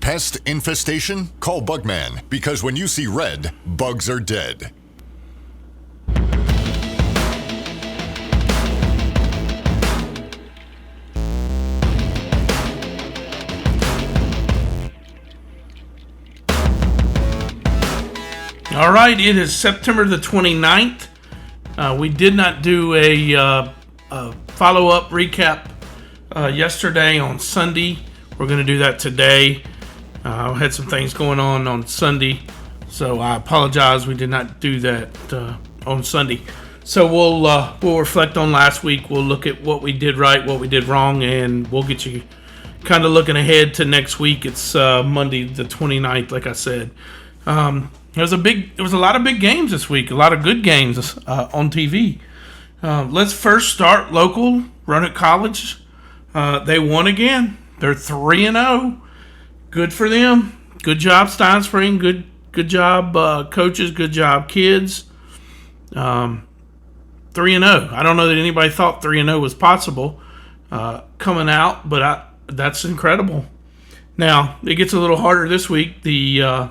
Pest infestation? Call Bugman, because when you see red, bugs are dead. All right, it is September the 29th. We did not do a follow-up recap yesterday on Sunday. We're going to do that today. I had some things going on Sunday, so I apologize. We did not do that on Sunday. So we'll reflect on last week. We'll look at what we did right, what we did wrong, and we'll get you kind of looking ahead to next week. It's Monday the 29th, like I said. There was a lot of big games this week, a lot of good games on TV. Let's first start local. Roanoke College, they won again. They're 3-0. Good for them. Good job, Stein Spring. Good job, coaches. Good job, kids. 3-0. I don't know that anybody thought 3-0 was possible coming out, but that's incredible. Now it gets a little harder this week. The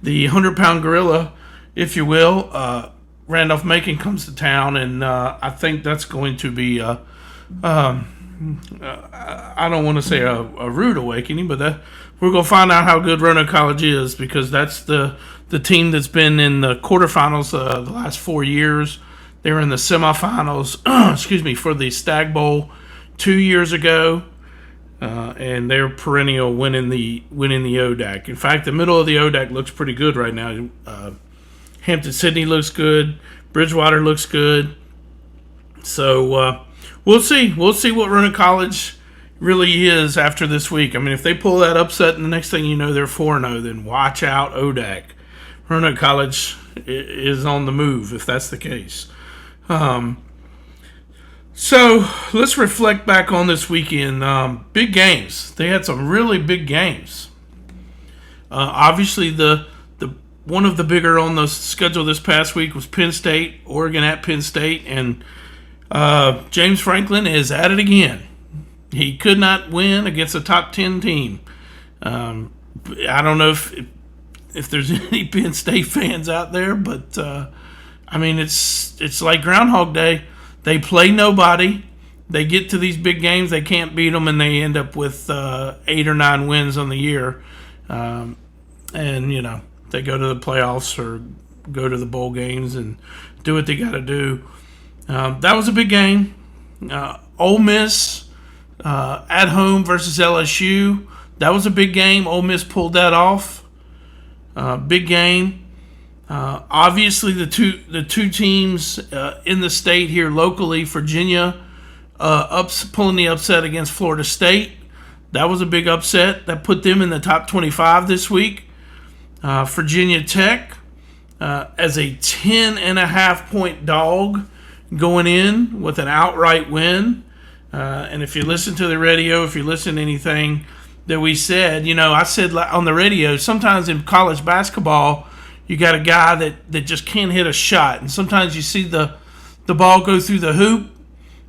100-pound gorilla, if you will, Randolph-Macon comes to town, and I think that's going to be I don't want to say a rude awakening, but we're going to find out how good Roanoke College is, because that's the team that's been in the quarterfinals the last 4 years. They were in the semifinals, for the Stag Bowl 2 years ago. And they're perennial winning the ODAC. In fact, the middle of the ODAC looks pretty good right now. Hampton-Sydney looks good. Bridgewater looks good. So we'll see. We'll see what Roanoke College really is after this week. I mean, if they pull that upset and the next thing you know they're 4-0, then watch out, ODAC. Roanoke College is on the move if that's the case. So let's reflect back on this weekend. Big games. They had some really big games. Obviously, the one of the bigger on the schedule this past week was Penn State, Oregon at Penn State, and James Franklin is at it again. He could not win against a top 10 team. I don't know if there's any Penn State fans out there, but I mean it's like Groundhog Day. They play nobody. They get to these big games. They can't beat them, and they end up with 8 or 9 wins on the year. And, they go to the playoffs or go to the bowl games and do what they got to do. That was a big game. Ole Miss at home versus LSU. That was a big game. Ole Miss pulled that off. Big game. Obviously, the two teams in the state here locally, Virginia pulling the upset against Florida State. That was a big upset. That put them in the top 25 this week. Virginia Tech as a 10.5-point dog going in with an outright win. And if you listen to the radio, if you listen to anything that we said, I said on the radio, sometimes in college basketball, you got a guy that just can't hit a shot. And sometimes you see the ball go through the hoop,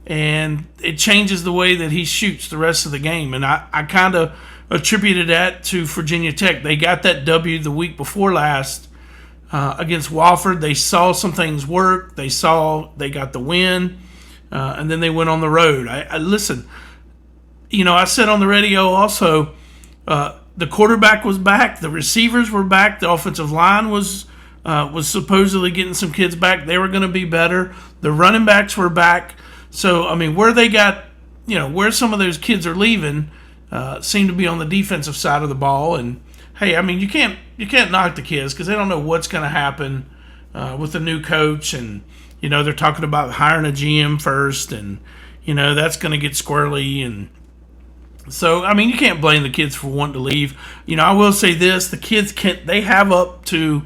and it changes the way that he shoots the rest of the game. And I kind of attributed that to Virginia Tech. They got that W the week before last against Wofford. They saw some things work. They got the win, and then they went on the road. I listen, I said on the radio also, the quarterback was back. The receivers were back. The offensive line was supposedly getting some kids back. They were going to be better. The running backs were back. So, I mean, where some of those kids are leaving seem to be on the defensive side of the ball. And, hey, I mean, you can't knock the kids because they don't know what's going to happen with the new coach. And, they're talking about hiring a GM first. And, that's going to get squirrely. And so, I mean, you can't blame the kids for wanting to leave. I will say this. The kids they have up to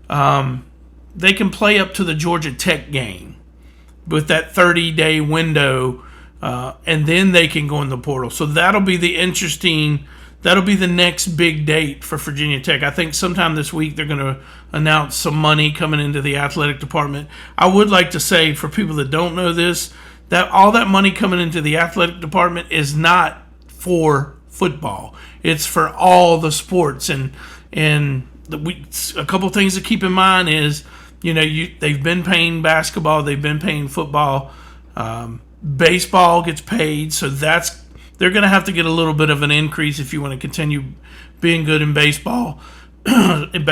they can play up to the Georgia Tech game with that 30-day window, and then they can go in the portal. So that'll be the next big date for Virginia Tech. I think sometime this week they're going to announce some money coming into the athletic department. I would like to say, for people that don't know this, that all that money coming into the athletic department is not for football. It's for all the sports. And a couple things to keep in mind is, they've been paying basketball, they've been paying football. Baseball gets paid, so they're going to have to get a little bit of an increase if you want to continue being good in baseball. And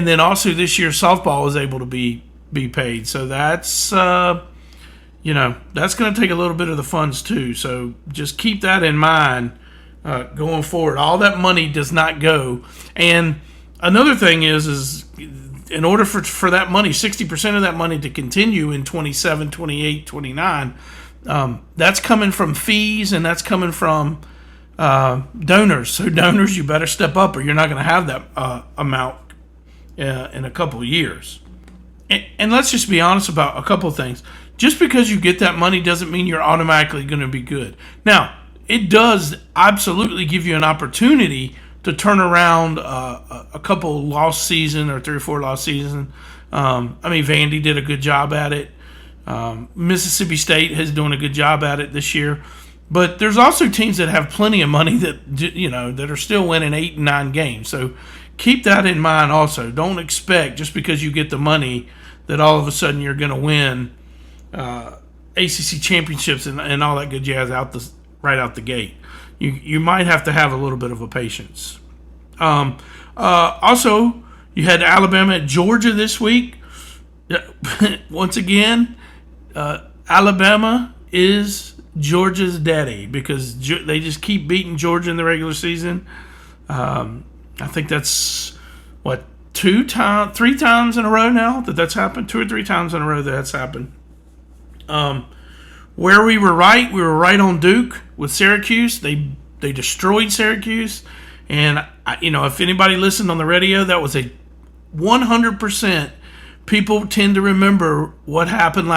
then also this year softball is able to be paid, so that's that's going to take a little bit of the funds too. So just keep that in mind going forward. All that money does not go. And another thing is in order for that money, 60% of that money to continue in 27, 28, 29, that's coming from fees, and that's coming from donors. So donors, you better step up, or you're not going to have that amount in a couple of years. And let's just be honest about a couple of things. Just because you get that money doesn't mean you're automatically going to be good. Now, it does absolutely give you an opportunity to turn around a couple lost season or 3 or 4 lost season. Vandy did a good job at it. Mississippi State is doing a good job at it this year. But there's also teams that have plenty of money that are still winning 8 and 9 games. So keep that in mind also. Don't expect just because you get the money that all of a sudden you're going to win ACC championships and all that good jazz right out the gate. You might have to have a little bit of a patience. Also, you had Alabama at Georgia this week. Once again, Alabama is Georgia's daddy because they just keep beating Georgia in the regular season. I think that's, 3 times in a row now that's happened. 2 or 3 times in a row that's happened. Where we were right on Duke with Syracuse. They destroyed Syracuse, and if anybody listened on the radio, that was a 100%. People tend to remember what happened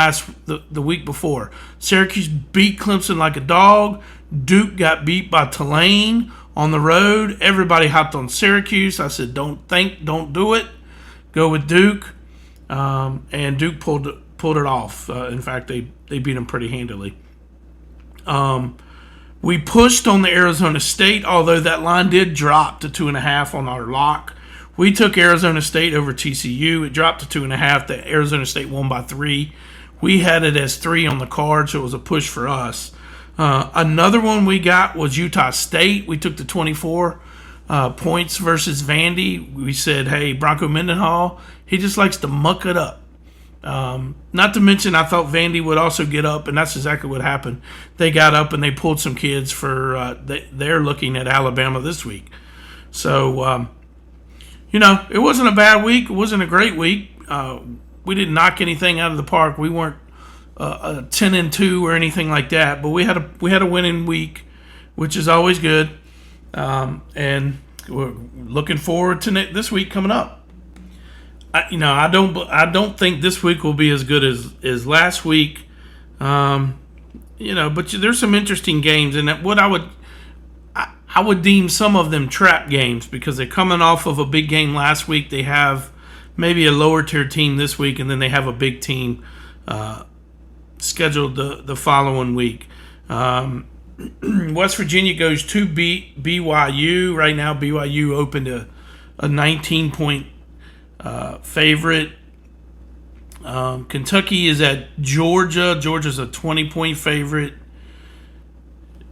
the week before. Syracuse beat Clemson like a dog. Duke got beat by Tulane on the road. Everybody hopped on Syracuse. I said, don't do it. Go with Duke, and Duke pulled it off. In fact, they beat them pretty handily. We pushed on the Arizona State, although that line did drop to 2.5 on our lock. We took Arizona State over TCU. It dropped to 2.5. The Arizona State won by 3. We had it as 3 on the card, so it was a push for us. Another one we got was Utah State. We took the 24 points versus Vandy. We said, hey, Bronco Mendenhall, he just likes to muck it up. Not to mention, I thought Vandy would also get up, and that's exactly what happened. They got up and they pulled some kids for they're looking at Alabama this week. So, it wasn't a bad week. It wasn't a great week. We didn't knock anything out of the park. We weren't 10-2 or anything like that, but we had a winning week, which is always good. And we're looking forward to this week coming up. I don't think this week will be as good as last week. But there's some interesting games, and what I would deem some of them trap games because they're coming off of a big game last week. They have maybe a lower tier team this week, and then they have a big team scheduled the following week. West Virginia goes to BYU. Right now, BYU opened a 19-point favorite. Kentucky is at Georgia. Georgia's a 20-point favorite.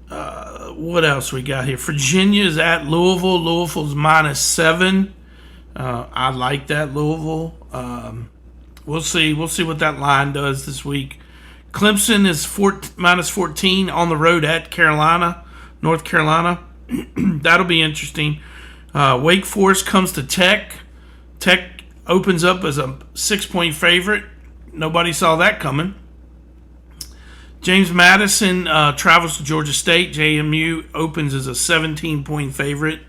What else we got here? Virginia is at Louisville. Louisville's -7. I like that, Louisville. We'll see. We'll see what that line does this week. Clemson is -14 on the road at North Carolina. That'll be interesting. Wake Forest comes to Tech. Tech opens up as a 6-point favorite. Nobody saw that coming. James Madison travels to Georgia State. JMU opens as a 17-point favorite.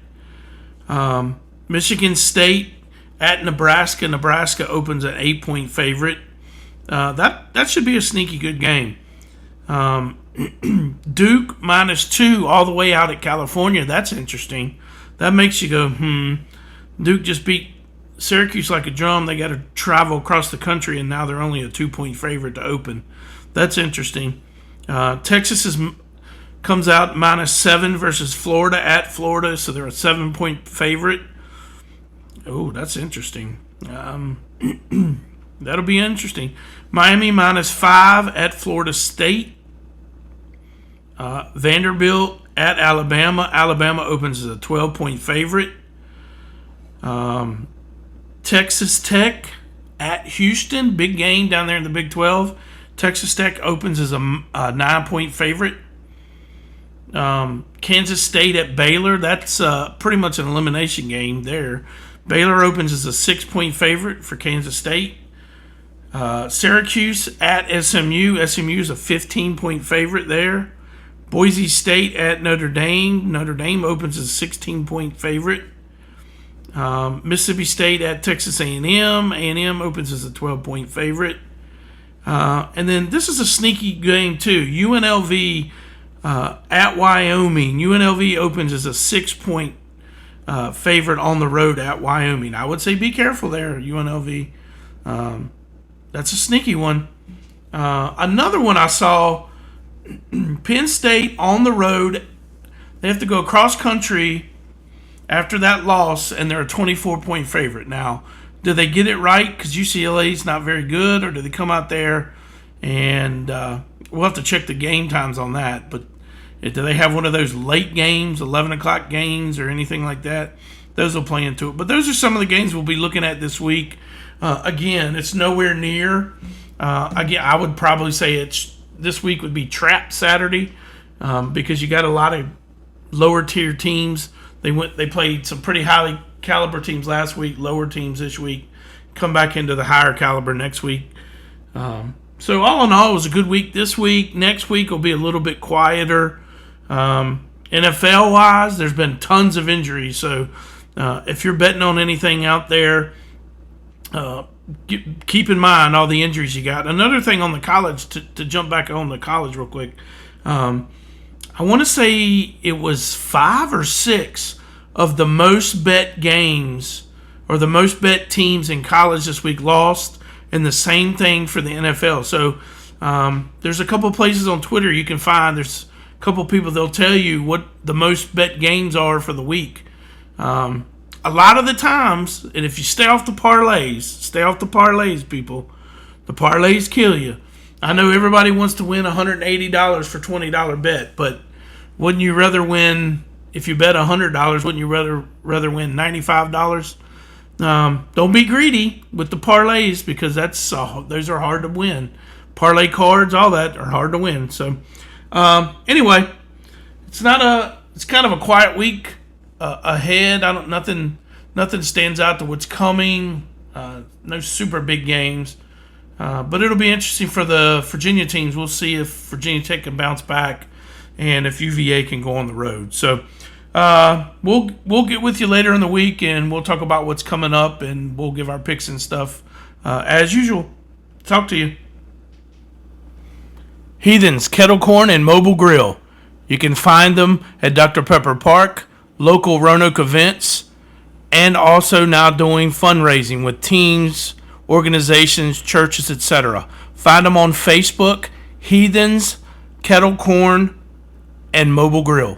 Michigan State at Nebraska. Nebraska opens an 8-point favorite. That should be a sneaky good game. Duke -2 all the way out at California. That's interesting. That makes you go, Duke just beat Syracuse like a drum. They got to travel across the country, and now they're only a 2-point favorite to open. That's interesting. Texas is comes out -7 versus Florida at Florida, so they're a 7-point favorite. Oh, that's interesting. That'll be interesting. Miami -5 at Florida State. Vanderbilt at Alabama. Alabama opens as a 12-point favorite. Texas Tech at Houston. Big game down there in the Big 12. Texas Tech opens as a 9-point favorite. Kansas State at Baylor. That's pretty much an elimination game there. Baylor opens as a 6-point favorite for Kansas State. Syracuse at SMU. SMU is a 15-point favorite there. Boise State at Notre Dame. Notre Dame opens as a 16-point favorite. Mississippi State at Texas A&M. A&M opens as a 12-point favorite. And then this is a sneaky game too. UNLV at Wyoming. UNLV opens as a 6-point favorite on the road at Wyoming. I would say be careful there, UNLV. That's a sneaky one. Another one I saw, Penn State on the road. They have to go cross country after that loss, and they're a 24-point favorite. Now, do they get it right because UCLA is not very good, or do they come out there and we'll have to check the game times on that, but do they have one of those late games, 11 o'clock games or anything like that? Those will play into it. But those are some of the games we'll be looking at this week. Again, it's nowhere near. Again, I would probably say this week would be Trap Saturday because you got a lot of lower tier teams. They played some pretty highly caliber teams last week, lower teams this week, come back into the higher caliber next week. So all in all, it was a good week this week. Next week will be a little bit quieter. NFL-wise, there's been tons of injuries. So if you're betting on anything out there, keep in mind all the injuries you got. Another thing on the college, to jump back on the college real quick, I want to say it was 5 or 6 of the most bet games or the most bet teams in college this week lost, and the same thing for the NFL. So there's a couple places on Twitter you can find. There's a couple people, they'll tell you what the most bet games are for the week. A lot of the times, and if you stay off the parlays, people. The parlays kill you. I know everybody wants to win $180 for $20 bet, but wouldn't you rather win, if you bet $100, wouldn't you rather win $95? Don't be greedy with the parlays because those are hard to win. Parlay cards, all that are hard to win. So anyway, it's kind of a quiet week ahead. Nothing stands out to what's coming. No super big games. But it'll be interesting for the Virginia teams. We'll see if Virginia Tech can bounce back and if UVA can go on the road. So we'll get with you later in the week, and we'll talk about what's coming up, and we'll give our picks and stuff as usual. Talk to you. Heathens, Kettle Corn, and Mobile Grill. You can find them at Dr. Pepper Park, local Roanoke events, and also now doing fundraising with teams, organizations, churches, etc. Find them on Facebook, Heathens, Kettle Corn, and Mobile Grill.